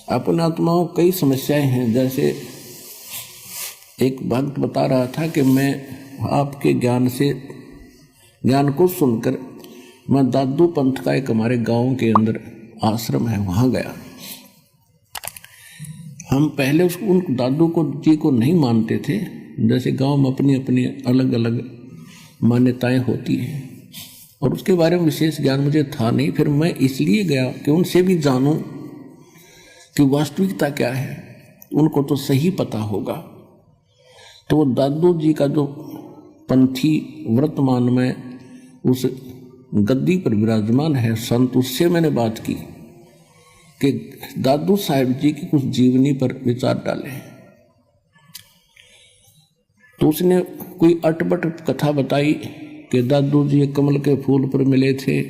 अपने आत्माओं कई समस्याएं हैं। जैसे एक भक्त बता रहा था कि मैं आपके ज्ञान को सुनकर मैं दादू पंथ का एक हमारे गांव के अंदर आश्रम है वहां गया। हम पहले उन दादू जी को नहीं मानते थे। जैसे गांव में अपनी अपनी अलग अलग मान्यताएं होती हैं और उसके बारे में विशेष ज्ञान मुझे था नहीं। फिर मैं इसलिए गया कि उनसे भी जानूं कि वास्तविकता क्या है, उनको तो सही पता होगा। तो वो दादू जी का जो पंथी वर्तमान में उस गद्दी पर विराजमान है संत, उससे मैंने बात की कि दादू साहिब जी की कुछ जीवनी पर विचार डाले। तो उसने कोई अटपट कथा बताई कि दादू जी कमल के फूल पर मिले थे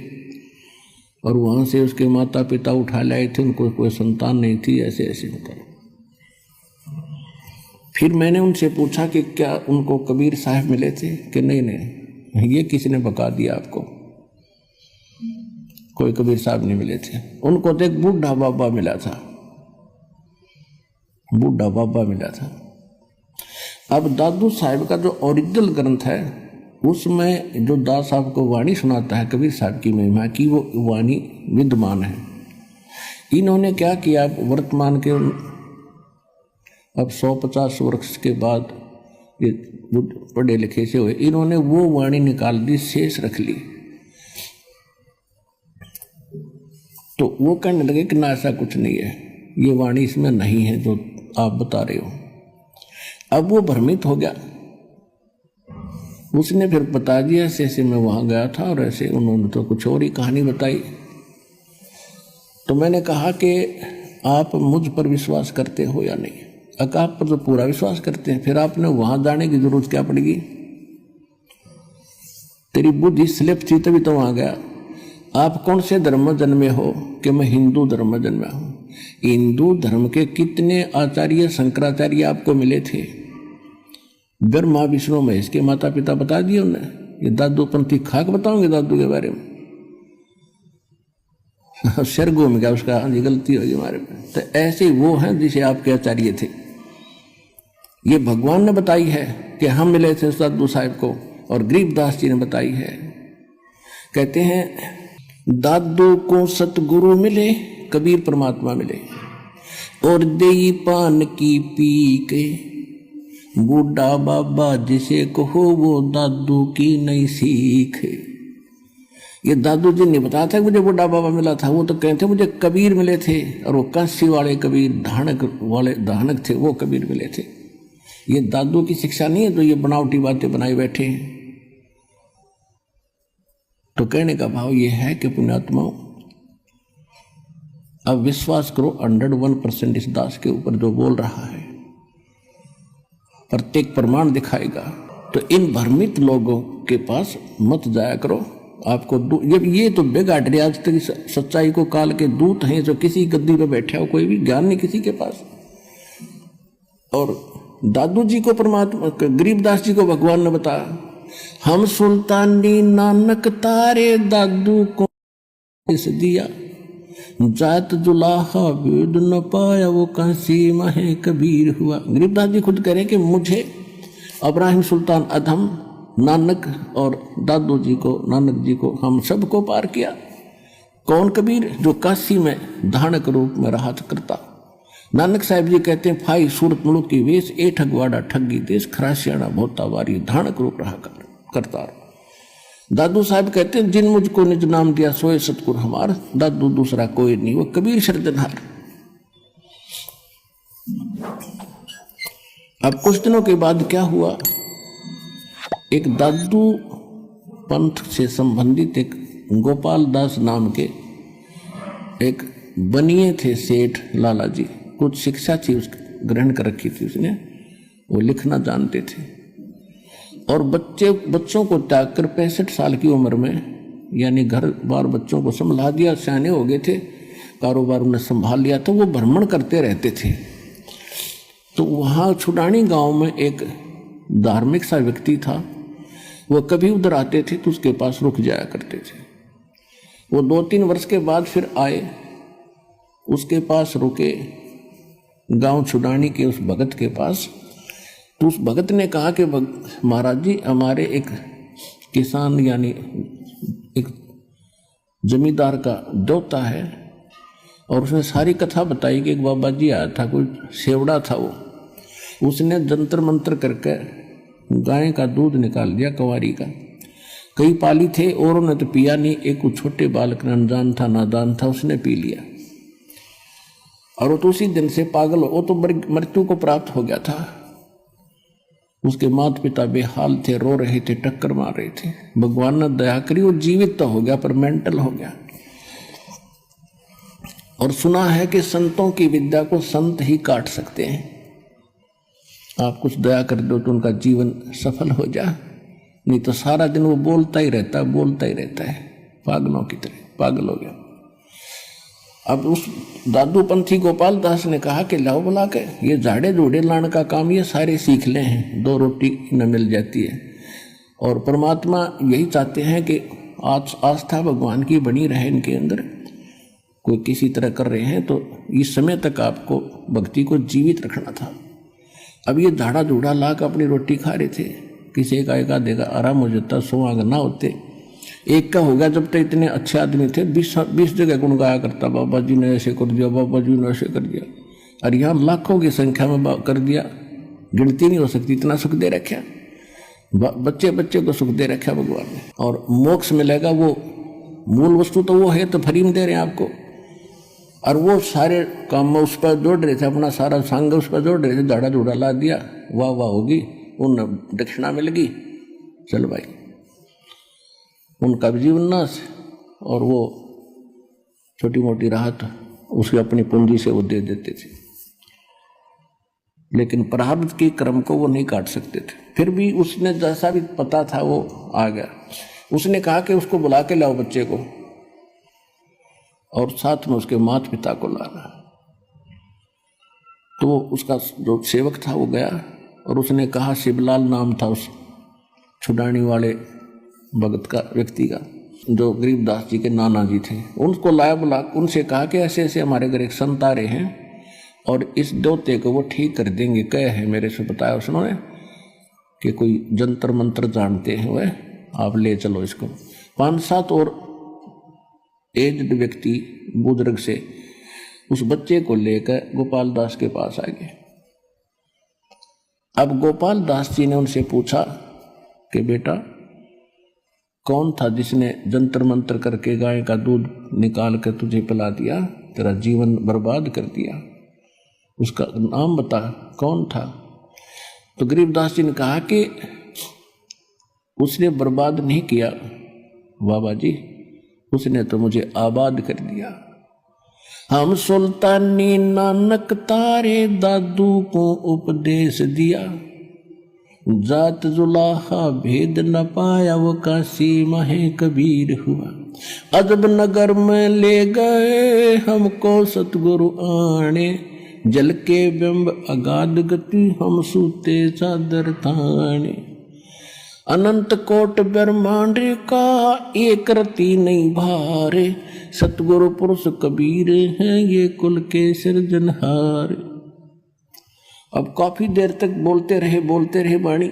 और वहां से उसके माता पिता उठा लाए थे, उनको कोई संतान नहीं थी, ऐसे ऐसे बताया। फिर मैंने उनसे पूछा कि क्या उनको कबीर साहब मिले थे कि नहीं, ये किसी ने बता दिया आपको, कोई कबीर साहब नहीं मिले थे। उनको तो एक बूढ़ा बाबा मिला था, बूढ़ा बाबा मिला था। अब दादू साहब का जो ओरिजिनल ग्रंथ है उसमें जो दास साहब को वाणी सुनाता है कबीर साहब की महिमा की, वो वाणी विद्यमान है। इन्होंने क्या किया, वर्तमान के अब 150 वर्ष के बाद ये पढ़े लिखे से हुए, इन्होंने वो वाणी निकाल दी, शेष रख ली। तो वो कहने लगे कि ना ऐसा कुछ नहीं है, ये वाणी इसमें नहीं है जो आप बता रहे हो। अब वो भ्रमित हो गया। उसने फिर बता दिया ऐसे ऐसे मैं वहां गया था और ऐसे, उन्होंने तो कुछ और ही कहानी बताई। तो मैंने कहा कि आप मुझ पर विश्वास करते हो या नहीं? आप पर तो पूरा विश्वास करते हैं, फिर आपने वहां जाने की जरूरत क्या पड़ेगी? तेरी बुद्धि स्लिप थी तभी तो वहां गया। आप कौन से धर्म में जन्मे हो? कि मैं हिंदू धर्म में जन्मा हूं। हिंदू धर्म के कितने आचार्य शंकराचार्य आपको मिले थे? ब्रह्मा विष्णु महेश के माता पिता बता दिए उन्हें। ये दादू पंथी खाक बताओगे दादू के बारे में? सिर घूम गया उसका, हाँ जी गलती होगी हमारे में। तो ऐसे ही वो हैं जिसे आपके आचार्य थे। ये भगवान ने बताई है कि हम मिले थे दादू साहब को, और गरीबदास जी ने बताई है। कहते हैं दादू को सतगुरु मिले, कबीर परमात्मा मिले, और देई पान की पी के बूढ़ा बाबा जिसे कहो वो दादू की नई सीख। ये दादू जी ने बताया था मुझे बूढ़ा बाबा मिला था, वो तो कहते मुझे कबीर मिले थे, और वो काशी वाले कबीर, धानक थे, वो कबीर मिले थे। ये दादू की शिक्षा नहीं है तो ये बनावटी बातें बनाई बैठे हैं। तो कहने का भाव ये है कि पुण्यात्माओं, अब विश्वास करो 101% इस दास के ऊपर जो बोल रहा है, प्रत्येक प्रमाण दिखाएगा। तो इन भ्रमित लोगों के पास मत जाया करो। आपको ये तो बेगाट रहे आज तक सच्चाई को काल के दूत हैं जो किसी गद्दी पे बैठे हो, कोई भी ज्ञान नहीं किसी के पास। और दादू जी को परमात्मा, गरीबदास जी को भगवान ने बताया, हम सुल्तानी नानक तारे दादू को इस दिया, जात जुलाहा वेद न पाया वो कांसी महे कबीर हुआ। गरीबदास जी खुद कह रहे हैं कि मुझे इब्राहिम सुल्तान अधम, नानक और दादू जी को, नानक जी को, हम सबको पार किया। कौन कबीर? जो काशी में धानक रूप में रहा करता। नानक साहिब जी कहते हैं फाई सूरत मुल्क की वेश, ए ठगवाड़ा ठगी देश, खरासियाना भोता वारी, धानक रूप रहा करता। दादू साहब कहते हैं जिन मुझको निज नाम दिया सोए सतगुर हमार, दादू दूसरा कोई नहीं, वो कबीर सर्जनहार। अब कुछ दिनों के बाद क्या हुआ, एक दादू पंथ से संबंधित एक गोपाल दास नाम के एक बनिए थे सेठ लाला जी, कुछ शिक्षा थी उस ग्रहण कर रखी थी उसने, वो लिखना जानते थे, और बच्चों को त्याग कर 65 साल की उम्र में, यानी घर बार बच्चों को संभाल दिया, सियाने हो गए थे, कारोबार उन्हें संभाल लिया, तो वो भ्रमण करते रहते थे। तो वहाँ छुडानी गांव में एक धार्मिक सा व्यक्ति था, वो कभी उधर आते थे तो उसके पास रुक जाया करते थे। वो 2-3 वर्ष के बाद फिर आए, उसके पास रुके, गांव छुडानी के उस भगत के पास। तो उस भगत ने कहा कि महाराज जी, हमारे एक किसान यानी एक जमींदार का देवता है, और उसने सारी कथा बताई कि एक बाबा जी आया था, कोई सेवड़ा था वो, उसने जंतर मंत्र करके गाय का दूध निकाल दिया, कंवारी का। कई पाली थे और उन्होंने तो पिया नहीं, एक छोटे बालक अनजान था, नादान था, उसने पी लिया और वो तो उसी दिन से पागल हो, वो तो मृत्यु को प्राप्त हो गया था। उसके माता पिता बेहाल थे, रो रहे थे, टक्कर मार रहे थे। भगवान ने दया करी, वो जीवित तो हो गया पर मेंटल हो गया। और सुना है कि संतों की विद्या को संत ही काट सकते हैं। आप कुछ दया कर दो तो उनका जीवन सफल हो जा, नहीं तो सारा दिन वो बोलता ही रहता है, पागलों की तरह पागल हो गया। अब उस दादू पंथी गोपाल दास ने कहा कि लाओ बुला के ये झाड़े झूड़े लाने का काम ये सारे सीख ले हैं, 2 रोटी न मिल जाती है। और परमात्मा यही चाहते हैं कि आस्था भगवान की बनी रहे इनके अंदर। कोई किसी तरह कर रहे हैं तो इस समय तक आपको भक्ति को जीवित रखना था। अब ये झाड़ा झूड़ा ला कर अपनी रोटी खा रहे थे, किसी का एक आधे का आराम हो जाता, 100 आगे ना होते, एक का हो गया। जब तक इतने अच्छे आदमी थे, 20 जगह गुण गाया करता, बाबा जी ने ऐसे कर दिया, बाबा जी ने ऐसे कर दिया। और यहाँ लाखों की संख्या में कर दिया, गिनती नहीं हो सकती, इतना सुख दे रखा, बच्चे बच्चे को सुख दे रखा भगवान ने। और मोक्ष मिलेगा, वो मूल वस्तु तो वो है, तो फ्री में दे रहे हैं आपको। और वो सारे काम में उस पर जोड़ रहे थे, अपना सारा संग उस पर जोड़ रहे थे, झाड़ा झूड़ा ला दिया, वाह वाह होगी, उन दक्षिणा मिल गई, चल भाई, उनका भी जीवन नाश। और वो छोटी मोटी राहत उसकी अपनी पूंजी से वो दे देते थे, लेकिन प्रारब्ध के क्रम को वो नहीं काट सकते थे। फिर भी उसने जैसा भी पता था वो आ गया। उसने कहा कि उसको बुला के लाओ बच्चे को, और साथ में उसके माता पिता को लाना। तो उसका जो सेवक था वो गया, और उसने कहा, शिवलाल नाम था उस छुडानी वाले भगत का, व्यक्ति का, जो गरीबदास जी के नाना जी थे। उनको लाया, बुला, उनसे कहा कि ऐसे ऐसे हमारे घर एक संत आ रहे हैं और इस देवते को वो ठीक कर देंगे। कहे है मेरे से बताया उसने कि कोई जंतर मंत्र जानते हैं, वह आप ले चलो इसको। 5-7 और एज्ड व्यक्ति बुजुर्ग से उस बच्चे को लेकर गोपाल दास के पास आ गए। अब गोपाल दास जी ने उनसे पूछा कि बेटा, कौन था जिसने जंतर मंत्र करके गाय का दूध निकाल कर तुझे पिला दिया, तेरा जीवन बर्बाद कर दिया, उसका नाम बता, कौन था? तो गरीबदास जी ने कहा कि उसने बर्बाद नहीं किया बाबा जी, उसने तो मुझे आबाद कर दिया। हम सुल्तानी नानक तारे दादू को उपदेश दिया, जात जुलाहा भेद न पाया वो काशी माहे कबीर हुआ। अजब नगर में ले गए हमको सतगुरु आने, जल के बिंब अगाध गति हम सूते चादर ताने। अनंत कोट ब्रह्मांड का एक रति नहीं भारे, सतगुरु पुरुष कबीर हैं ये कुल के सिरजनहार। अब काफी देर तक बोलते रहे वाणी।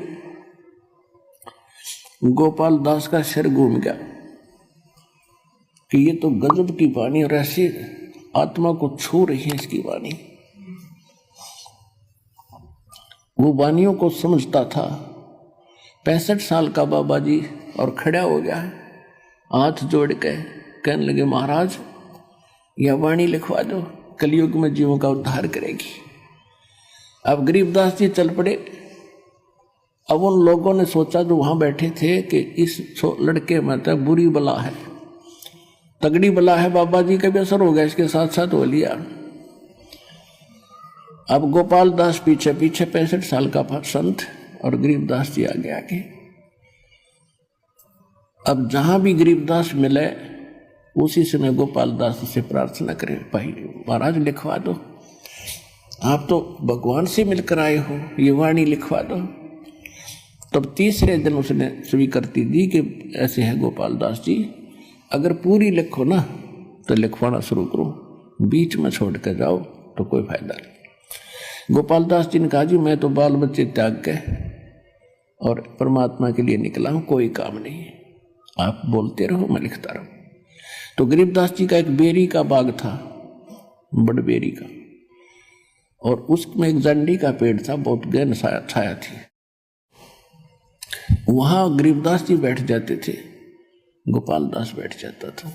गोपाल दास का सिर घूम गया कि ये तो गजब की वाणी, और ऐसे आत्मा को छू रही है इसकी वाणी। वो वाणियों को समझता था। 65 साल का बाबा जी, और खड़ा हो गया, हाथ जोड़ के कहने लगे, महाराज यह वाणी लिखवा दो, कलयुग में जीवों का उद्धार करेगी। अब गरीबदास जी चल पड़े। अब उन लोगों ने सोचा जो वहां बैठे थे कि इस लड़के में तो बुरी बला है, तगड़ी बला है, बाबा जी का भी असर हो गया, इसके साथ साथ हो लिया। अब गोपाल दास पीछे पीछे, 65 साल का संत, और गरीबदास जी आगे आगे। अब जहां भी गरीबदास मिले उसी समय गोपाल दास से प्रार्थना करें, भाई महाराज लिखवा दो, आप तो भगवान से मिलकर आए हो, ये वाणी लिखवा दो। तब तीसरे दिन उसने स्वीकृति दी कि ऐसे है गोपाल दास जी, अगर पूरी लिखो ना तो लिखवाना शुरू करो, बीच में छोड़ कर जाओ तो कोई फायदा नहीं। गोपाल दास जी ने कहा जी मैं तो बाल बच्चे त्याग के और परमात्मा के लिए निकला हूं, कोई काम नहीं है, आप बोलते रहो मैं लिखता रहूं। तो गरीबदास जी का एक बेरी का बाग था, बड़ बेरी का, और उसमें एक जंडी का पेड़ था, बहुत गहन छाया थी। वहां गरीबदास जी बैठ जाते थे, गोपाल दास बैठ जाता था।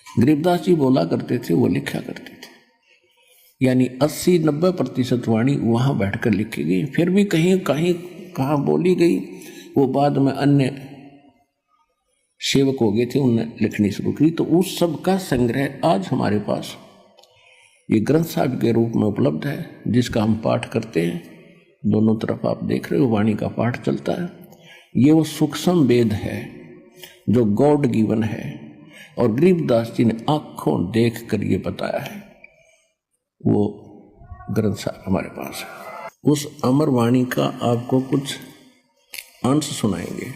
गरीबदास जी बोला करते थे, वो लिखा करते थे, यानी 80-90% वाणी वहां बैठकर लिखी गई। फिर भी कहीं कहीं कहाँ बोली गई, वो बाद में अन्य सेवक हो गए थे, उन्होंने लिखनी शुरू की। तो उस सब का संग्रह आज हमारे पास ये ग्रंथ साहिब के रूप में उपलब्ध है, जिसका हम पाठ करते हैं। दोनों तरफ आप देख रहे हो वाणी का पाठ चलता है। ये वो सूक्ष्म वेद है जो गॉड गिवन है, और गरीबदास जी ने आंखों देख कर ये बताया है, वो ग्रंथ साहिब हमारे पास है। उस अमर वाणी का आपको कुछ अंश सुनाएंगे।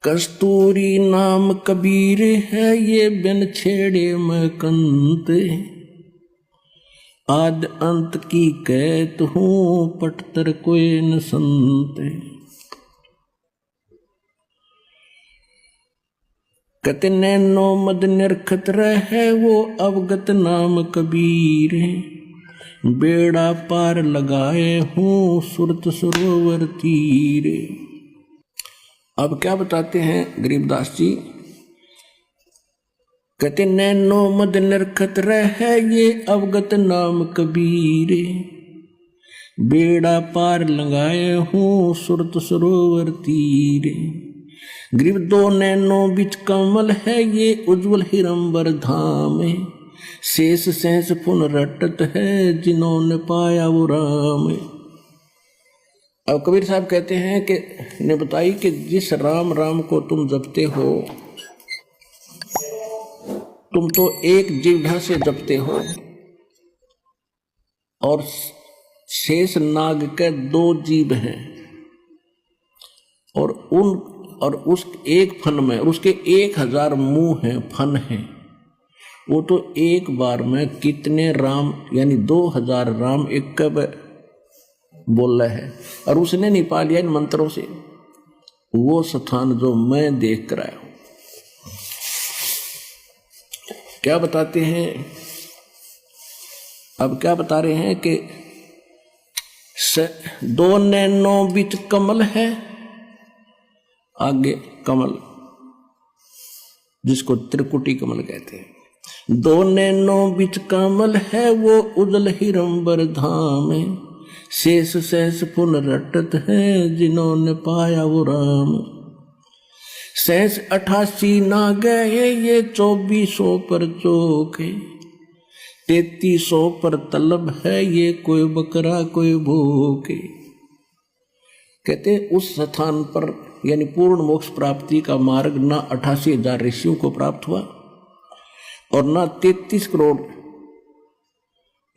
कस्तूरी नाम कबीर है, ये बिन छेड़े मैं कंत, आद अंत की कहत हूँ पटतर कोई न संत। कहते नैनो मद निरखत रहे, वो अवगत नाम कबीर, बेड़ा पार लगाए हूँ सुरत सरोवर तीर। अब क्या बताते हैं गरीबदास जी? कहते नैनो मद निरखत रहे, ये अवगत नाम कबीर, बेड़ा पार लगाए हूँ सुरत सरोवर तीर। गरीब दो नैनो बिच कमल है, ये उज्जवल हिरंबर धाम, शेष सहस पुन रटत है, जिन्होंने पाया वो राम। अब कबीर साहब कहते हैं कि ने बताई कि जिस राम राम को तुम जपते हो, तुम तो एक जिह्वा से जपते हो, और शेष नाग के 2 जीभ हैं, और उस एक फन में, और उसके 1000 मुंह हैं, फन हैं। वो तो एक बार में कितने राम, यानी 2000 राम एक बोल रहे हैं, और उसने नहीं पा लिया इन मंत्रों से वो स्थान जो मैं देख कर आया हूं। क्या बताते हैं? अब क्या बता रहे हैं कि 2 नैनो बिच कमल है, आगे कमल जिसको त्रिकुटी कमल कहते हैं। 2 नैनो बिच कमल है, वो उजल हिरंबर धाम, शेष सहस पुन रटत है, जिन्होंने पाया वो राम। सहस 88 ना गए, ये 2400 पर चोखे, 3300 पर तलब है, ये कोई बकरा कोई भूखे। कहते उस स्थान पर, यानी पूर्ण मोक्ष प्राप्ति का मार्ग ना 88,000 ऋषियों को प्राप्त हुआ, और ना 33 करोड़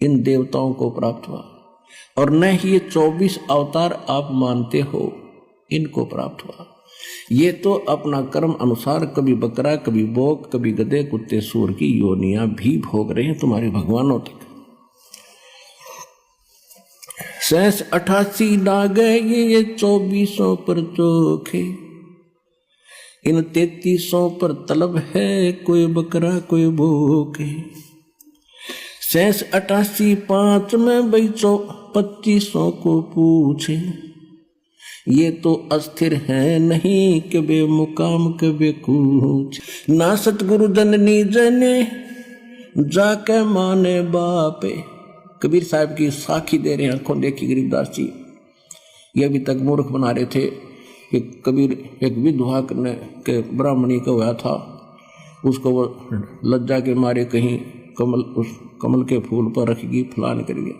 इन देवताओं को प्राप्त हुआ, और न ही ये 24 अवतार आप मानते हो इनको प्राप्त हुआ। ये तो अपना कर्म अनुसार कभी बकरा, कभी बोक, कभी गधे, कुत्ते, सूर की योनियां भी भोग रहे हैं तुम्हारे भगवानों तक। सहस 88 ना गए, ये 2400 पर चोखे, इन 3300 पर तलब है, कोई बकरा कोई भूखे। सहस 88 5 में भाई 2500 को पूछे, ये तो अस्थिर है नहीं, कबे मुकाम कबे कूच। ना सतगुरु जननी जने, जाके माने बापे। कबीर साहब की साखी दे रहे हैं, आंखों देखी गरीबदास जी। ये अभी तक मूर्ख बना रहे थे कि कबीर एक विधवा के ब्राह्मणी का हुआ था, उसको वो लज्जा के मारे कहीं उस कमल के फूल पर रखेगी, फलान करिए।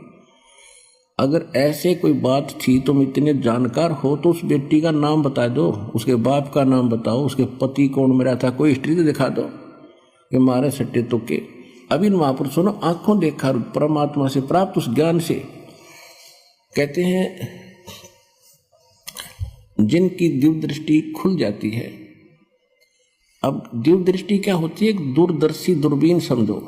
अगर ऐसे कोई बात थी, तुम इतने जानकार हो, तो उस बेटी का नाम बता दो, उसके बाप का नाम बताओ, उसके पति कौन मेरा था, कोई हिस्ट्री तो दिखा दो। ये मारे सट्टे तुक्के। अभी महापुरुषों ने आंखों देखा परमात्मा से प्राप्त उस ज्ञान से। कहते हैं जिनकी दिव्य दृष्टि खुल जाती है, अब दिव्य दृष्टि क्या होती है? एक दूरदर्शी दूरबीन समझो,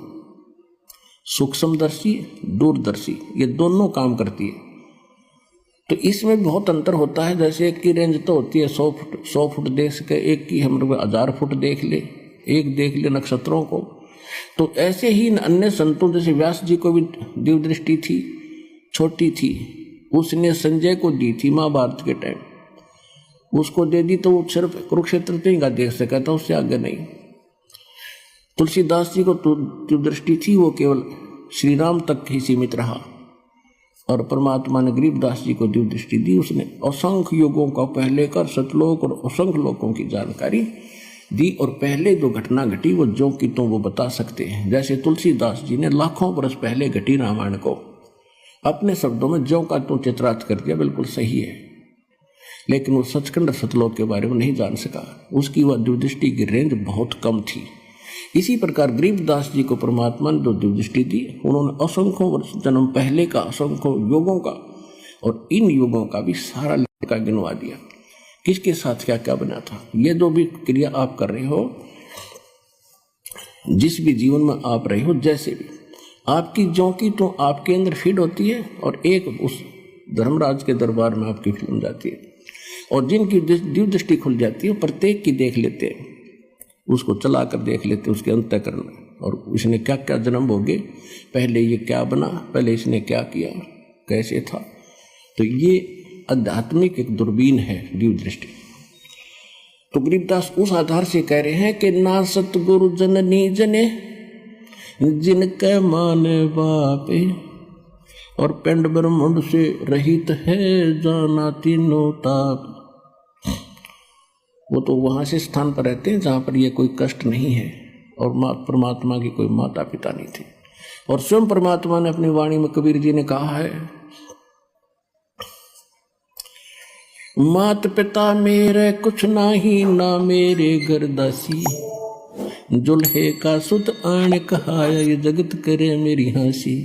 सूक्ष्मदर्शी दूरदर्शी, ये दोनों काम करती है। तो इसमें बहुत अंतर होता है। जैसे एक की रेंज तो होती है 100 फुट देख सके, एक की हम लोग 1000 फुट देख ले, एक देख ले नक्षत्रों को। तो ऐसे ही अन्य संतों जैसे व्यास जी को भी दिव्य दृष्टि थी, छोटी थी, उसने संजय को दी थी महाभारत के टाइम, उसको दे दी तो वो सिर्फ कुरुक्षेत्र तक का देख सका था, उससे आगे नहीं। तुलसीदास जी को दिव्य दृष्टि थी, वो केवल श्री राम तक ही सीमित रहा। और परमात्मा ने गरीबदास जी को दिव्य दृष्टि दी, उसने असंख्य युगों का पहले कर सतलोक और असंख्य लोकों की जानकारी दी, और पहले जो घटना घटी वो जो कि तो वो बता सकते हैं। जैसे तुलसीदास जी ने लाखों वर्ष पहले घटी रामायण को अपने शब्दों में जो का तो चित्रार्थ कर दिया, बिल्कुल सही है, लेकिन वो सचखंड सतलोक के बारे में नहीं जान सका, उसकी वह दिव्य दृष्टि की रेंज बहुत कम थी। इसी प्रकार गरीबदास जी को परमात्मा ने जो दिव्य दृष्टि दी, उन्होंने असंख्यों वर्ष जन्म पहले का, असंख्यों युगों का, और इन युगों का भी सारा लेखा गिनवा दिया, किसके साथ क्या क्या बना था। ये जो भी क्रिया आप कर रहे हो, जिस भी जीवन में आप रहे हो, जैसे भी आपकी जो की तो आपके अंदर फीड होती है, और एक उस धर्मराज के दरबार में आपकी फिल्म जाती है, और जिनकी दिव्य दृष्टि खुल जाती है प्रत्येक की देख लेते हैं, उसको चला कर देख लेते उसके अंतःकरण में, और इसने क्या क्या जन्म भोगे, पहले ये क्या बना, पहले इसने क्या किया, कैसे था। तो ये आध्यात्मिक एक दूरबीन है दिव्य दृष्टि। तो गरीबदास उस आधार से कह रहे हैं कि ना सतगुरु जननी जने जिनके माने बापे, और पिंड ब्रह्मांड से रहित है जाना तीनों ताप। वो तो वहां से स्थान पर रहते हैं जहां पर ये कोई कष्ट नहीं है, और परमात्मा की कोई माता पिता नहीं थे। और स्वयं परमात्मा ने अपनी वाणी में, कबीर जी ने कहा है, मात पिता मेरे कुछ नाही, ना मेरे घर दासी, जुल्हे का सुत आण कहा, ये जगत करे मेरी हंसी।